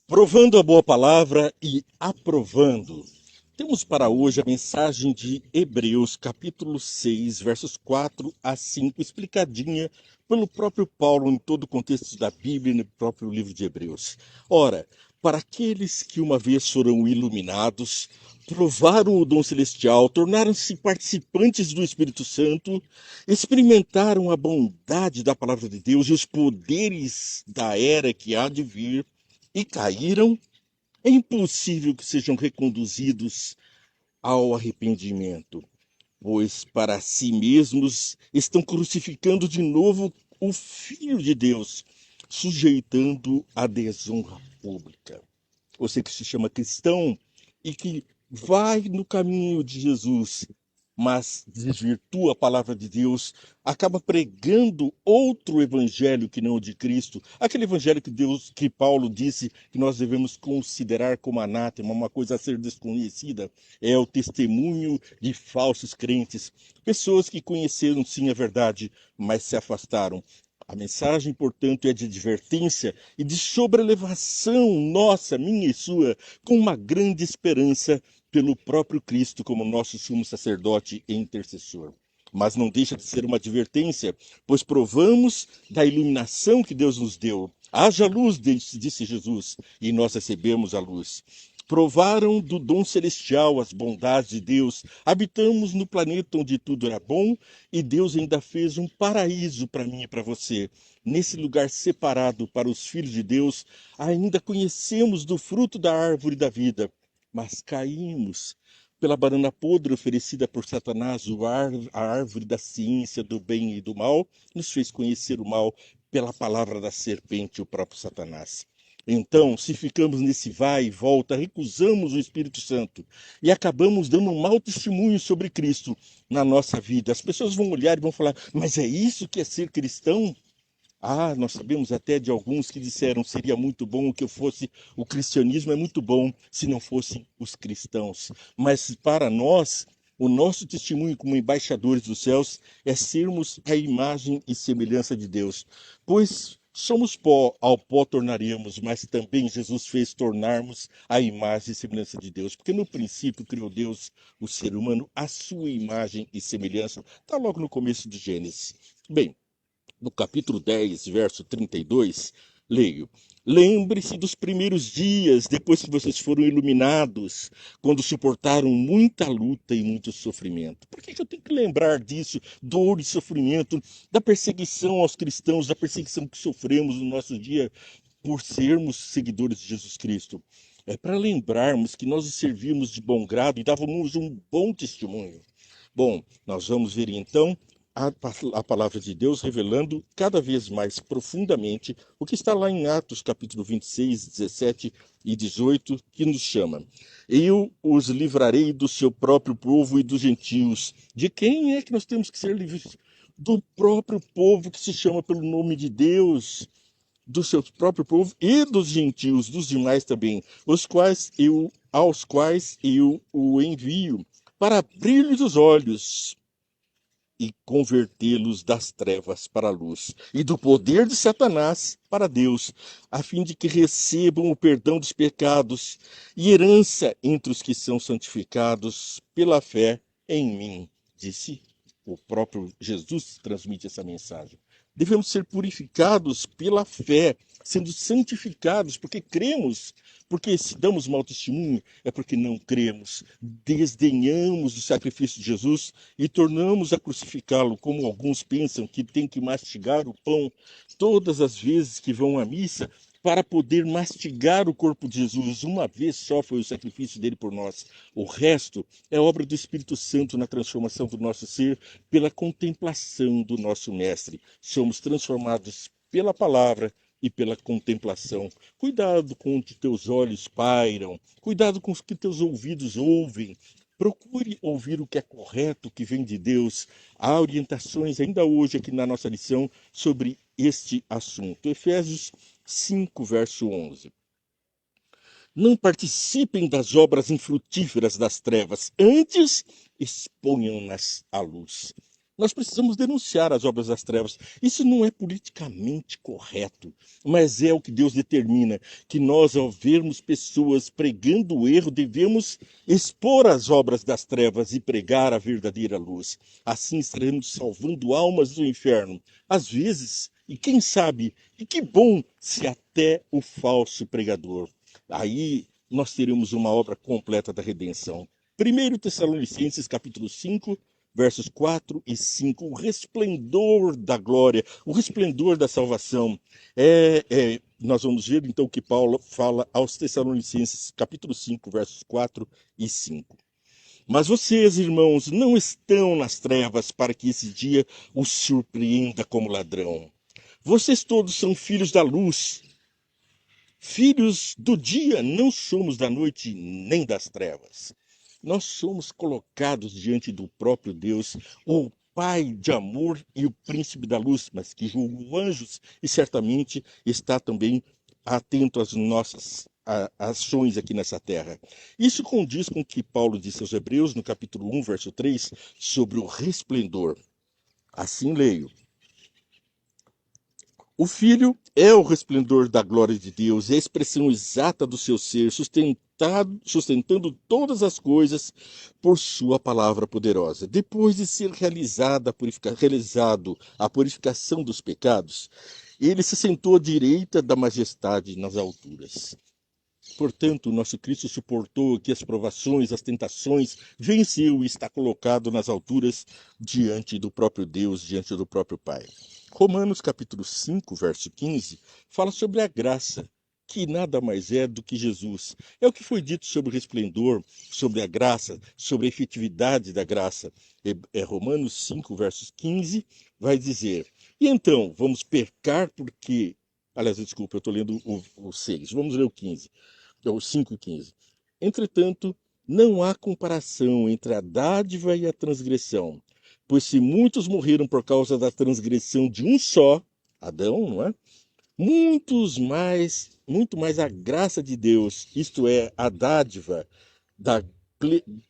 Provando a boa palavra e aprovando. Temos para hoje a mensagem de Hebreus, capítulo 6, versos 4 a 5, explicadinha pelo próprio Paulo em todo o contexto da Bíblia e no próprio livro de Hebreus. Ora, para aqueles que uma vez foram iluminados, provaram o dom celestial, tornaram-se participantes do Espírito Santo, experimentaram a bondade da palavra de Deus e os poderes da era que há de vir, e caíram, é impossível que sejam reconduzidos ao arrependimento, pois para si mesmos estão crucificando de novo o Filho de Deus, sujeitando a desonra pública. Você que se chama cristão e que vai no caminho de Jesus, mas desvirtua a palavra de Deus, acaba pregando outro evangelho que não o de Cristo, aquele evangelho que Paulo disse que nós devemos considerar como anátema, uma coisa a ser desconhecida, é o testemunho de falsos crentes, pessoas que conheceram sim a verdade, mas se afastaram. A mensagem, portanto, é de advertência e de sobrelevação nossa, minha e sua, com uma grande esperança pelo próprio Cristo como nosso sumo sacerdote e intercessor. Mas não deixa de ser uma advertência, pois provamos da iluminação que Deus nos deu. Haja luz, disse Jesus, e nós recebemos a luz. Provaram do dom celestial as bondades de Deus. Habitamos no planeta onde tudo era bom e Deus ainda fez um paraíso para mim e para você. Nesse lugar separado para os filhos de Deus, ainda conhecemos do fruto da árvore da vida, mas caímos pela banana podre oferecida por Satanás, a árvore da ciência do bem e do mal, nos fez conhecer o mal pela palavra da serpente, o próprio Satanás. Então, se ficamos nesse vai e volta, recusamos o Espírito Santo e acabamos dando um mau testemunho sobre Cristo na nossa vida. As pessoas vão olhar e vão falar: mas é isso que é ser cristão? Ah, nós sabemos até de alguns que disseram: seria muito bom que eu fosse, o cristianismo é muito bom se não fossem os cristãos. Mas para nós, o nosso testemunho como embaixadores dos céus é sermos a imagem e semelhança de Deus. Pois somos pó, ao pó tornaremos, mas também Jesus fez tornarmos a imagem e semelhança de Deus. Porque no princípio criou Deus o ser humano à sua imagem e semelhança. Está logo no começo de Gênesis. Bem, no capítulo 10, verso 32, leio: Lembre-se dos primeiros dias, depois que vocês foram iluminados, quando suportaram muita luta e muito sofrimento. Por que que eu tenho que lembrar disso? Dor e sofrimento, da perseguição aos cristãos, da perseguição que sofremos no nosso dia por sermos seguidores de Jesus Cristo. É para lembrarmos que nós o servíamos de bom grado e dávamos um bom testemunho. Bom, nós vamos ver então a palavra de Deus revelando cada vez mais profundamente o que está lá em Atos capítulo 26, 17 e 18, que nos chama: Eu os livrarei do seu próprio povo e dos gentios. De quem é que nós temos que ser livres? Do próprio povo que se chama pelo nome de Deus, do seu próprio povo e dos gentios, dos demais também, aos quais eu o envio, para abrir-lhes os olhos e convertê-los das trevas para a luz, e do poder de Satanás para Deus, a fim de que recebam o perdão dos pecados e herança entre os que são santificados pela fé em mim. Disse o próprio Jesus, transmite essa mensagem. Devemos ser purificados pela fé, sendo santificados, porque cremos, porque se damos mau testemunho, é porque não cremos, desdenhamos o sacrifício de Jesus e tornamos a crucificá-lo, como alguns pensam que tem que mastigar o pão todas as vezes que vão à missa para poder mastigar o corpo de Jesus. Uma vez só foi o sacrifício dele por nós. O resto é obra do Espírito Santo na transformação do nosso ser pela contemplação do nosso Mestre. Somos transformados pela palavra e pela contemplação. Cuidado com o que teus olhos pairam, cuidado com o que teus ouvidos ouvem. Procure ouvir o que é correto, o que vem de Deus. Há orientações ainda hoje aqui na nossa lição sobre este assunto. Efésios 5, verso 11. Não participem das obras infrutíferas das trevas, antes exponham-nas à luz. Nós precisamos denunciar as obras das trevas. Isso não é politicamente correto, mas é o que Deus determina, que nós, ao vermos pessoas pregando o erro, devemos expor as obras das trevas e pregar a verdadeira luz. Assim estaremos salvando almas do inferno. Às vezes, e quem sabe, e que bom se até o falso pregador. Aí nós teremos uma obra completa da redenção. 1 Tessalonicenses capítulo 5, versos 4 e 5, o resplendor da glória, o resplendor da salvação. Nós vamos ver então o que Paulo fala aos Tessalonicenses, capítulo 5, versos 4 e 5. Mas vocês, irmãos, não estão nas trevas para que esse dia os surpreenda como ladrão. Vocês todos são filhos da luz, filhos do dia, não somos da noite nem das trevas. Nós somos colocados diante do próprio Deus, o Pai de amor e o príncipe da luz, mas que julga anjos e certamente está também atento às nossas ações aqui nessa terra. Isso condiz com o que Paulo disse aos Hebreus, no capítulo 1, verso 3, sobre o resplendor. Assim leio. O Filho é o resplendor da glória de Deus, é a expressão exata do seu ser, sustentando todas as coisas por sua palavra poderosa. Depois de ser realizado a purificação dos pecados, ele se sentou à direita da majestade nas alturas. Portanto, nosso Cristo suportou que as provações, as tentações, venceu e está colocado nas alturas diante do próprio Deus, diante do próprio Pai. Romanos capítulo 5, verso 15, fala sobre a graça, que nada mais é do que Jesus. É o que foi dito sobre o resplendor, sobre a graça, sobre a efetividade da graça. Romanos 5, versos 15, vai dizer, e então, vamos pecar porque... Aliás, desculpa, eu estou lendo o 6, vamos ler o 15. É o 5,15. Entretanto, não há comparação entre a dádiva e a transgressão, pois se muitos morreram por causa da transgressão de um só, Adão, não é? Muito mais a graça de Deus, isto é, a dádiva da,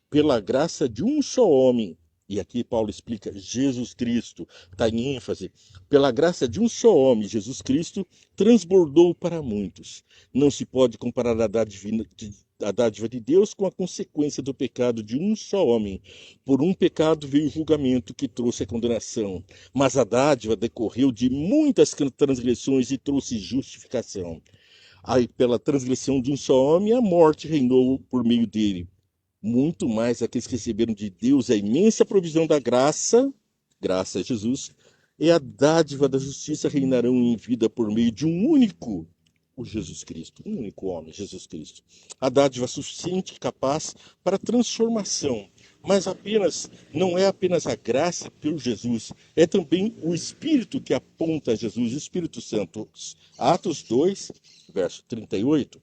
pela graça de um só homem. E aqui Paulo explica Jesus Cristo, está em ênfase. Pela graça de um só homem, Jesus Cristo, transbordou para muitos. Não se pode comparar a dádiva de Deus com a consequência do pecado de um só homem. Por um pecado veio o julgamento que trouxe a condenação, mas a dádiva decorreu de muitas transgressões e trouxe justificação. Aí, pela transgressão de um só homem, a morte reinou por meio dele. Muito mais aqueles que receberam de Deus a imensa provisão da graça, graça a Jesus, e a dádiva da justiça reinarão em vida por meio de um único, o Jesus Cristo, um único homem, Jesus Cristo. A dádiva suficiente e capaz para transformação, mas não é apenas a graça por Jesus, é também o Espírito que aponta a Jesus, o Espírito Santo. Atos 2, verso 38.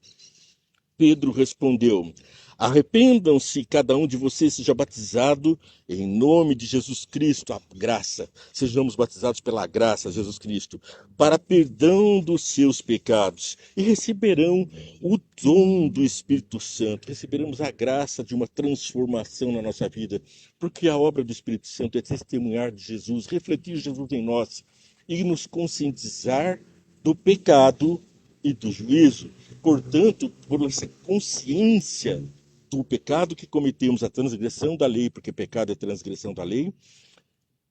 Pedro respondeu: arrependam-se, cada um de vocês seja batizado em nome de Jesus Cristo, a graça. Sejamos batizados pela graça, Jesus Cristo, para perdão dos seus pecados e receberão o dom do Espírito Santo. Receberemos a graça de uma transformação na nossa vida, porque a obra do Espírito Santo é testemunhar de Jesus, refletir Jesus em nós e nos conscientizar do pecado e do juízo. Portanto, por essa consciência do pecado que cometemos, a transgressão da lei, porque pecado é transgressão da lei,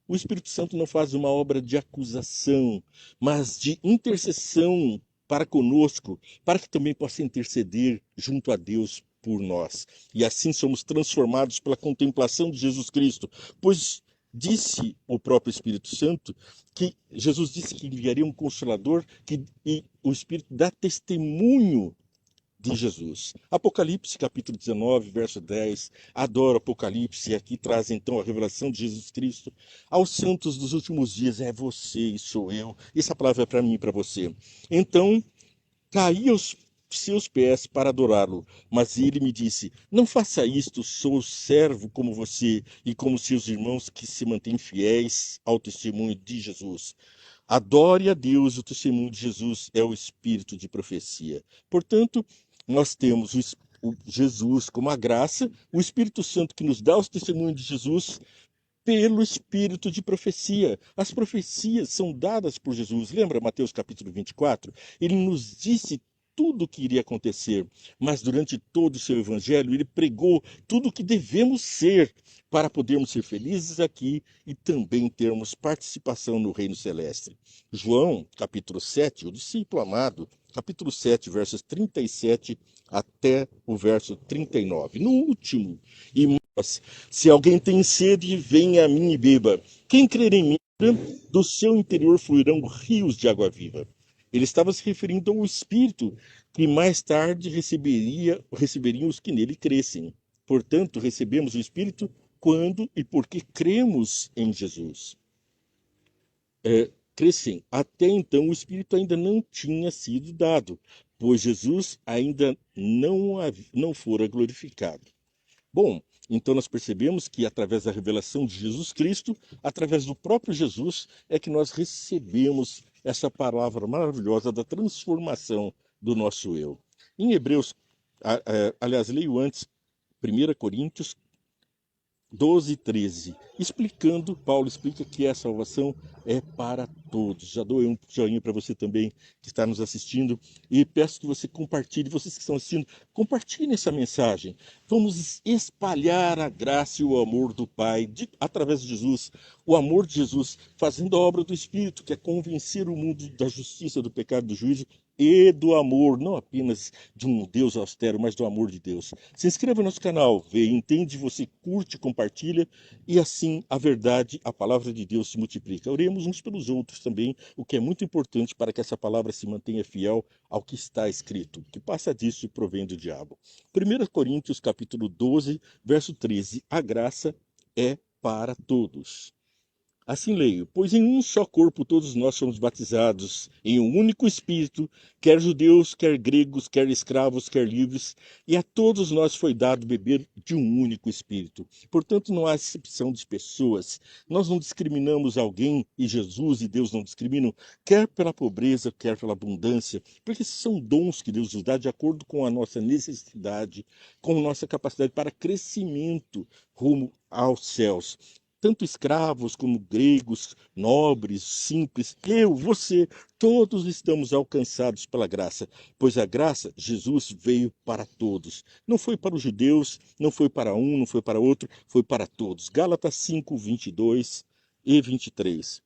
o Espírito Santo não faz uma obra de acusação, mas de intercessão para conosco, para que também possa interceder junto a Deus por nós. E assim somos transformados pela contemplação de Jesus Cristo, pois disse o próprio Espírito Santo que Jesus disse que enviaria um consolador e o Espírito dá testemunho de Jesus. Apocalipse capítulo 19, verso 10. Adoro Apocalipse, e aqui traz então a revelação de Jesus Cristo aos santos dos últimos dias. É você e sou eu. Essa palavra é para mim e para você. Então, caí aos seus pés para adorá-lo, mas ele me disse: não faça isto, sou servo como você e como seus irmãos que se mantêm fiéis ao testemunho de Jesus. Adore a Deus, o testemunho de Jesus é o espírito de profecia. Portanto, nós temos o Jesus como a graça, o Espírito Santo que nos dá o testemunho de Jesus, pelo espírito de profecia. As profecias são dadas por Jesus. Lembra Mateus capítulo 24? Ele nos disse tudo o que iria acontecer, mas durante todo o seu evangelho ele pregou tudo o que devemos ser para podermos ser felizes aqui e também termos participação no reino celeste. João, capítulo 7, o discípulo amado, capítulo 7, versos 37 até o verso 39. No último, e se alguém tem sede, venha a mim e beba. Quem crer em mim, do seu interior fluirão rios de água viva. Ele estava se referindo ao Espírito que mais tarde receberiam os que nele crescem. Portanto, recebemos o Espírito quando e porque cremos em Jesus. Crescem. Até então, o Espírito ainda não tinha sido dado, pois Jesus ainda não fora glorificado. Bom, então nós percebemos que através da revelação de Jesus Cristo, através do próprio Jesus, é que nós recebemos essa palavra maravilhosa da transformação do nosso eu. Em Hebreus, aliás, leio antes 1 Coríntios 12, 13, Paulo explica que a salvação é para todos. Já dou um joinha para você também que está nos assistindo e peço que você compartilhe, vocês que estão assistindo, compartilhem essa mensagem. Vamos espalhar a graça e o amor do Pai através de Jesus, o amor de Jesus, fazendo a obra do Espírito, que é convencer o mundo da justiça, do pecado, do juízo e do amor, não apenas de um Deus austero, mas do amor de Deus. Se inscreva no nosso canal, vê, entende, você curte, compartilha, e assim a verdade, a palavra de Deus se multiplica. Oremos uns pelos outros também, o que é muito importante para que essa palavra se mantenha fiel ao que está escrito, que passa disso provém do diabo. 1 Coríntios capítulo 12, verso 13, a graça é para todos. Assim leio, pois em um só corpo todos nós somos batizados, em um único Espírito, quer judeus, quer gregos, quer escravos, quer livres, e a todos nós foi dado beber de um único Espírito. Portanto, não há acepção de pessoas. Nós não discriminamos alguém, e Jesus e Deus não discriminam, quer pela pobreza, quer pela abundância, porque são dons que Deus nos dá de acordo com a nossa necessidade, com a nossa capacidade para crescimento rumo aos céus. Tanto escravos como gregos, nobres, simples, eu, você, todos estamos alcançados pela graça, pois a graça, Jesus veio para todos. Não foi para os judeus, não foi para um, não foi para outro, foi para todos. Gálatas 5, 22 e 23.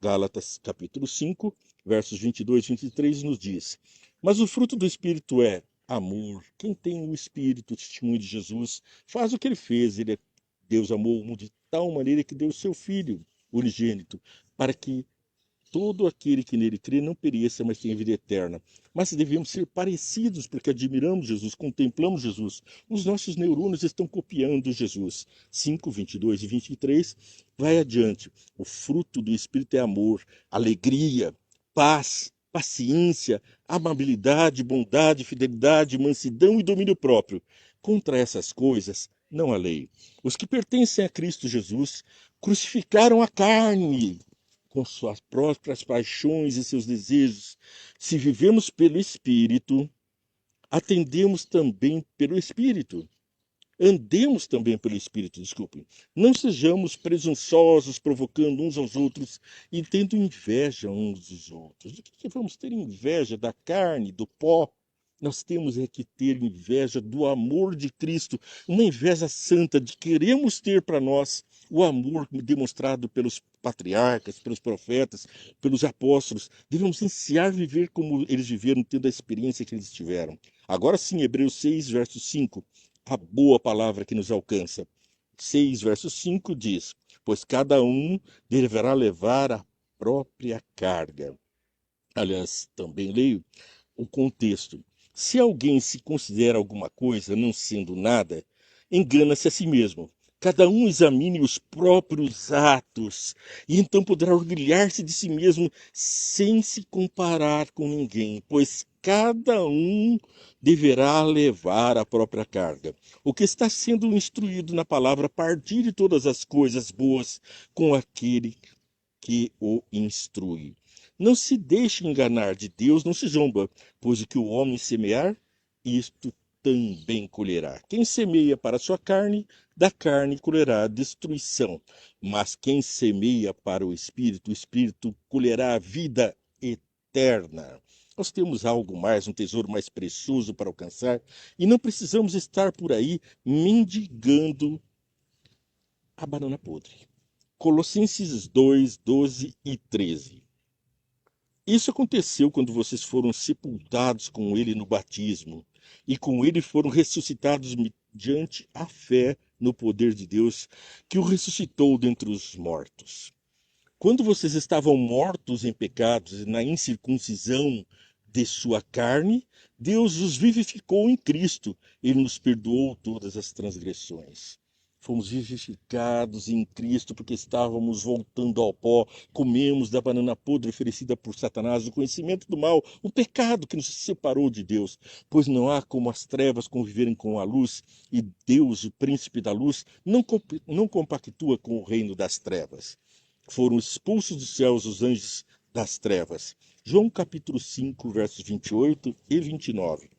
Gálatas capítulo 5, versos 22 e 23 nos diz: Mas o fruto do Espírito é amor. Quem tem o Espírito, o testemunho de Jesus, faz o que ele fez. Deus amou o mundo de tal maneira que deu o seu Filho unigênito, para que todo aquele que nele crê não pereça, mas tenha vida eterna. Mas devemos ser parecidos, porque admiramos Jesus, contemplamos Jesus. Os nossos neurônios estão copiando Jesus. 5, 22 e 23, vai adiante. O fruto do Espírito é amor, alegria, paz, paciência, amabilidade, bondade, fidelidade, mansidão e domínio próprio. Contra essas coisas não há lei. Os que pertencem a Cristo Jesus crucificaram a carne com suas próprias paixões e seus desejos. Se vivemos pelo Espírito, atendemos também pelo Espírito. Andemos também pelo Espírito, desculpem. Não sejamos presunçosos, provocando uns aos outros e tendo inveja uns dos outros. Do que vamos ter inveja? Da carne, do pó? Nós temos é que ter inveja do amor de Cristo, uma inveja santa de queremos ter para nós o amor demonstrado pelos patriarcas, pelos profetas, pelos apóstolos. Devemos ansiar viver como eles viveram, tendo a experiência que eles tiveram. Agora sim, Hebreus 6, verso 5, a boa palavra que nos alcança. 6, verso 5 diz: Pois cada um deverá levar a própria carga. Aliás, também leio o contexto. Se alguém se considera alguma coisa, não sendo nada, engana-se a si mesmo. Cada um examine os próprios atos, e então poderá orgulhar-se de si mesmo sem se comparar com ninguém, pois cada um deverá levar a própria carga. O que está sendo instruído na palavra, partilhe todas as coisas boas com aquele que o instrui. Não se deixe enganar, de Deus não se zomba, pois o que o homem semear, isto também colherá. Quem semeia para a sua carne, da carne colherá destruição. Mas quem semeia para o Espírito colherá a vida eterna. Nós temos algo mais, um tesouro mais precioso para alcançar e não precisamos estar por aí mendigando a banana podre. Colossenses 2, 12 e 13. Isso aconteceu quando vocês foram sepultados com ele no batismo e com ele foram ressuscitados mediante a fé no poder de Deus que o ressuscitou dentre os mortos. Quando vocês estavam mortos em pecados e na incircuncisão de sua carne, Deus os vivificou em Cristo. Ele nos perdoou todas as transgressões. Fomos vivificados em Cristo porque estávamos voltando ao pó, comemos da banana podre oferecida por Satanás, o conhecimento do mal, o pecado que nos separou de Deus. Pois não há como as trevas conviverem com a luz, e Deus, o príncipe da luz, não compactua com o reino das trevas. Foram expulsos dos céus os anjos das trevas. João capítulo 5, versos 28 e 29.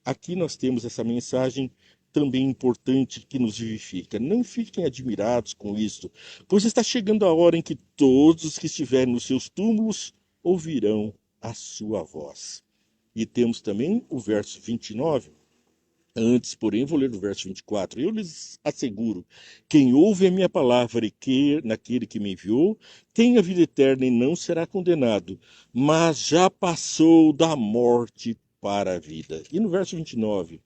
Aqui nós temos essa mensagem também importante que nos vivifica. Não fiquem admirados com isto, pois está chegando a hora em que todos os que estiverem nos seus túmulos ouvirão a sua voz. E temos também o verso 29. Antes, porém, vou ler o verso 24. Eu lhes asseguro, quem ouve a minha palavra e crê naquele que me enviou, tem a vida eterna e não será condenado, mas já passou da morte para a vida. E no verso 29,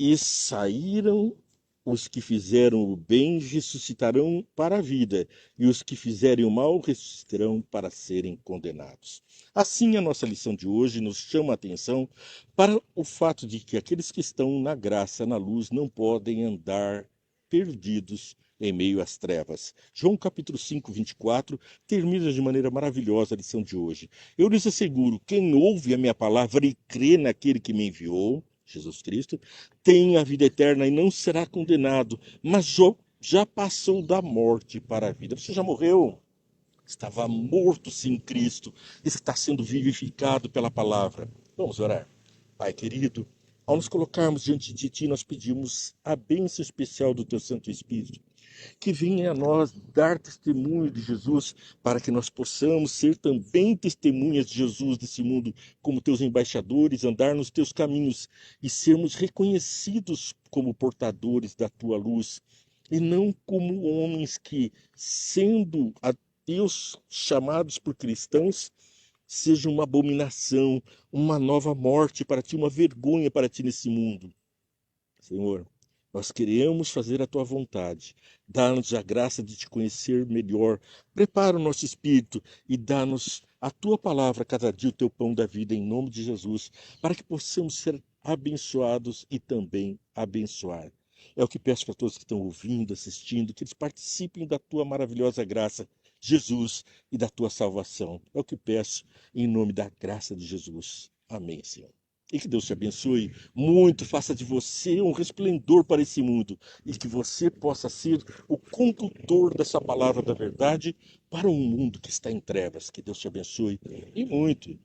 e saíram os que fizeram o bem ressuscitarão para a vida, e os que fizerem o mal ressuscitarão para serem condenados. Assim, a nossa lição de hoje nos chama a atenção para o fato de que aqueles que estão na graça, na luz, não podem andar perdidos em meio às trevas. João capítulo 5, 24, termina de maneira maravilhosa a lição de hoje. Eu lhes asseguro, quem ouve a minha palavra e crê naquele que me enviou, Jesus Cristo, tem a vida eterna e não será condenado, mas já passou da morte para a vida. Você já morreu? Estava morto sem Cristo, está sendo vivificado pela palavra. Vamos orar. Pai querido, ao nos colocarmos diante de Ti, nós pedimos a bênção especial do Teu Santo Espírito, que venha a nós dar testemunho de Jesus, para que nós possamos ser também testemunhas de Jesus nesse mundo, como teus embaixadores, andar nos teus caminhos e sermos reconhecidos como portadores da tua luz, e não como homens que, sendo a Deus chamados por cristãos, seja uma abominação, uma nova morte para ti, uma vergonha para ti nesse mundo. Senhor, nós queremos fazer a tua vontade. Dá-nos a graça de te conhecer melhor. Prepara o nosso espírito e dá-nos a tua palavra, cada dia o teu pão da vida, em nome de Jesus, para que possamos ser abençoados e também abençoar. É o que peço para todos que estão ouvindo, assistindo, que eles participem da tua maravilhosa graça, Jesus, e da tua salvação. É o que peço em nome da graça de Jesus. Amém, Senhor. E que Deus te abençoe muito, faça de você um resplendor para esse mundo e que você possa ser o condutor dessa palavra da verdade para um mundo que está em trevas. Que Deus te abençoe e muito.